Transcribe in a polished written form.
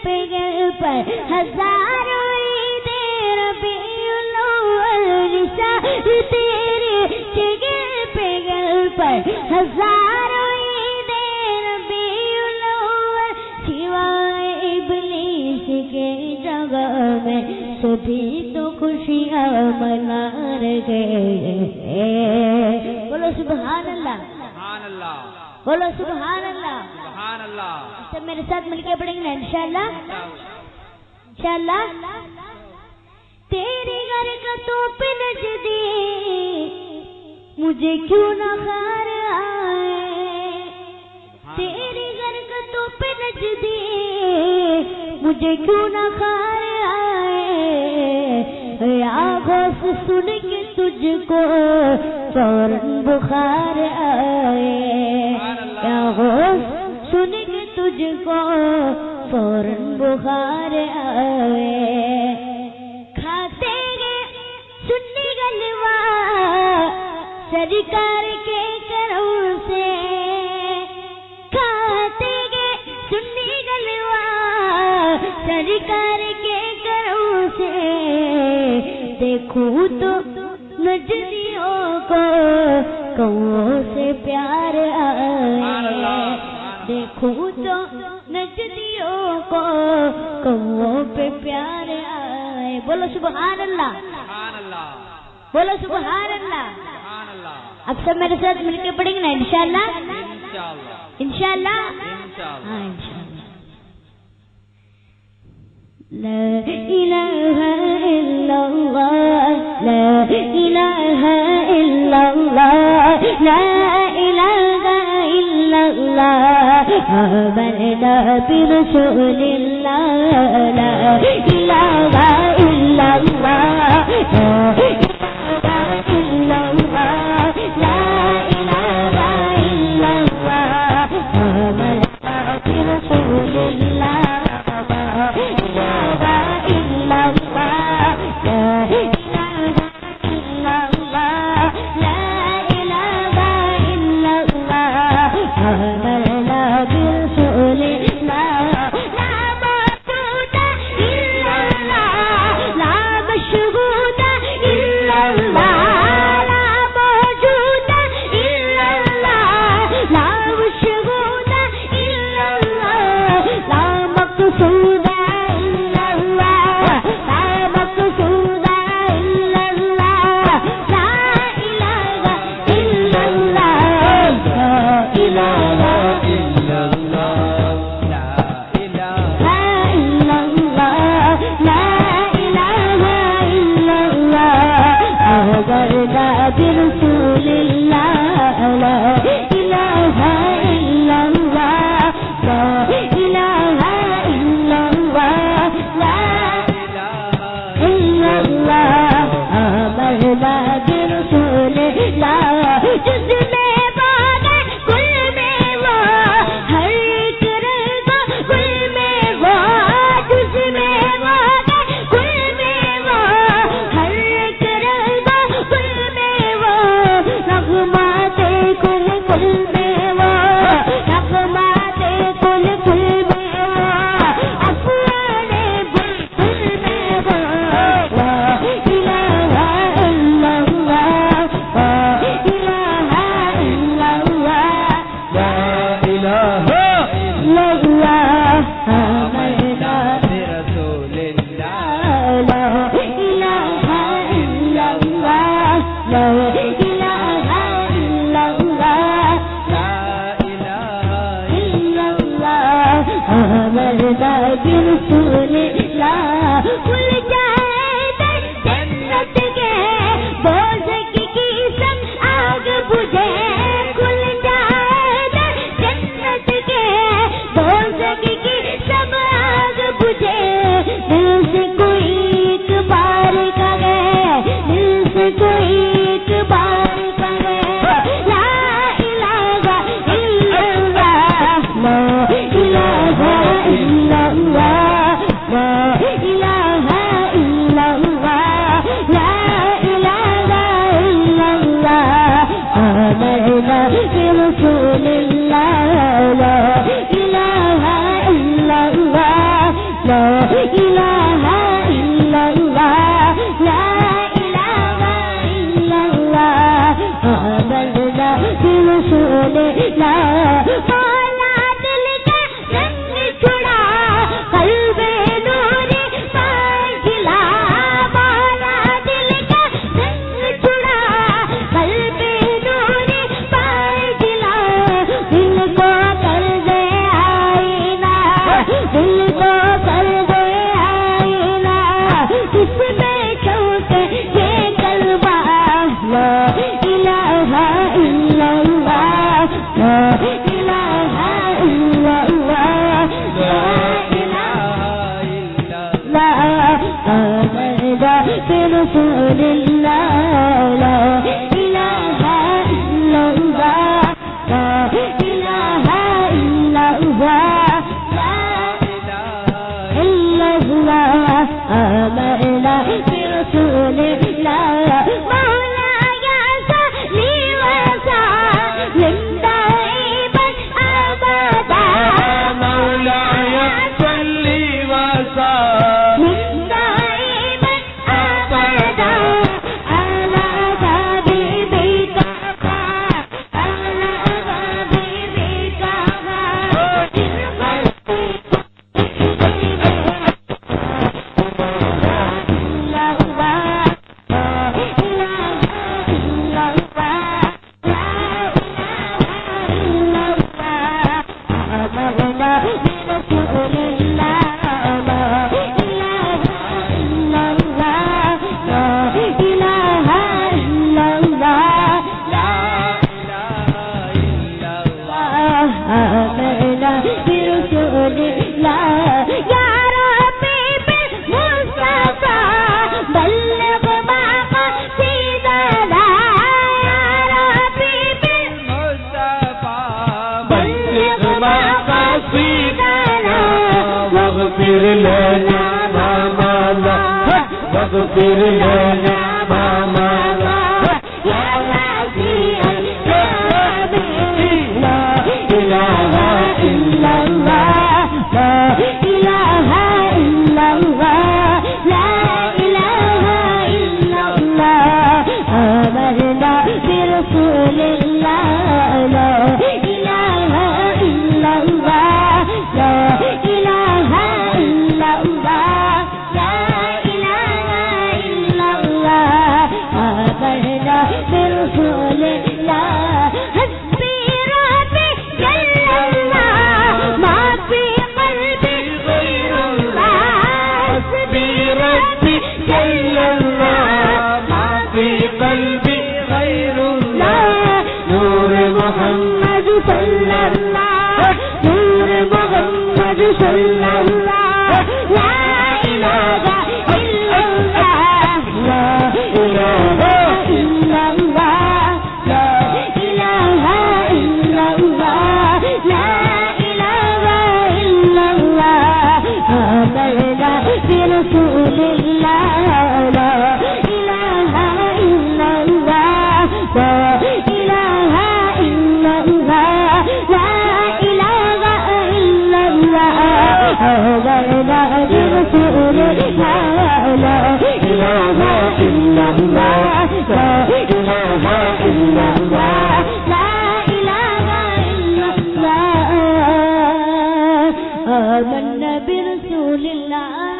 पे गल पर हजारों ईदे रबीउल अव्वल निसार तेरे जिगर पे गल पर हजारों ईदे रबीउल अव्वल सिवाय इब्लीस के जगह में सभी तो खुशियाँ मना गए। बोलो सुभान अल्लाह, बोलो सुभान अल्लाह, सुभान अल्लाह। सब मेरे साथ मिलके पढ़ेंगे ना इंशाअल्लाह, इंशाअल्लाह। तेरी हरकतों पे नजदीक मुझे क्यों ना खार आए, तेरी हरकतों पे नजदीक मुझे क्यों ना खार आए, आँखों से सुन के तुझको फौरन बुखार आए, आँखों सुन के तुझको फौरन बुखार आए। खाते गए सुन्नी गलवा सरकार के करम से, खाते गए सुन्नी गलवा सरकार के करम से, देखूं तो नजदियों को कौओं से प्यार आए, देखूं तो नजदियों को कौओं पे प्यार आए। बोलो सुभान अल्लाह, बोलो सुभान अल्लाह। अब सब मेरे साथ मिलके पढ़ेंगे ना इंशाअल्लाह, इंशाअल्लाह, हाँ इंशाअल्लाह। ला इलाहा इल्लल्लाह, ला इलाहा इल्लल्लाह, ला इलाहा इल्लल्लाह, आमना बिरसूलिल्लाह, ला इलाहा इल्लल्लाह, ला इलाहा इल्लल्लाह, ला इलाहा इल्लल्लाह, आमना बिरसूलिल्लाह। إله إلا الله لا إله إلا الله آمنا برسول الله मौला दिल का रंग छुड़ा कल्ब नूरी मांझिला मौला दिल का रंग छुड़ा कल्ब नूरी मांझिला दिल को कर दे आईना दिल को कर दे आईना इसमें चौके ये कलमा ला इलाहा इल्लल्लाह ला इलाहा इल्लल्लाह ला इलाहा इल्लल्लाह आमना बिरसूलिल्लाह ला इलाहा इल्लल्लाह ला इलाहा इल्लल्लाह ला इलाहा इल्लल्लाह आमना बिरसूलिल्लाह मौला या सली व सल्लिम दाइमन अबदा मौला या सल्ली व सल्लिम दाइमन अबदा अला हबीबिका अला हबीबिका واغفر لنا ما مضى واغفر لنا ما مضى يا واسع الرحمة لا إله إلا الله لا إله إلا الله لا إله إلا الله آمنا برسول الله لا إله إلا الله لا إله إلا الله لا إله إلا الله آمنا برسول الله حسبي ربي جل الله ما في قلبي غير الله حسبي ربي جل الله ما في قلبي غير الله نور محمد صلى الله نور محمد صلى الله لا إله إلا الله لا إله إلا الله لا إله إلا الله لا إله إلا الله آمنا برسول الله لا إله إلا الله لا إله إلا الله لا إله إلا الله آمنا برسول الله لا إله إلا الله لا إله إلا الله لا إله إلا الله آمنا برسول الله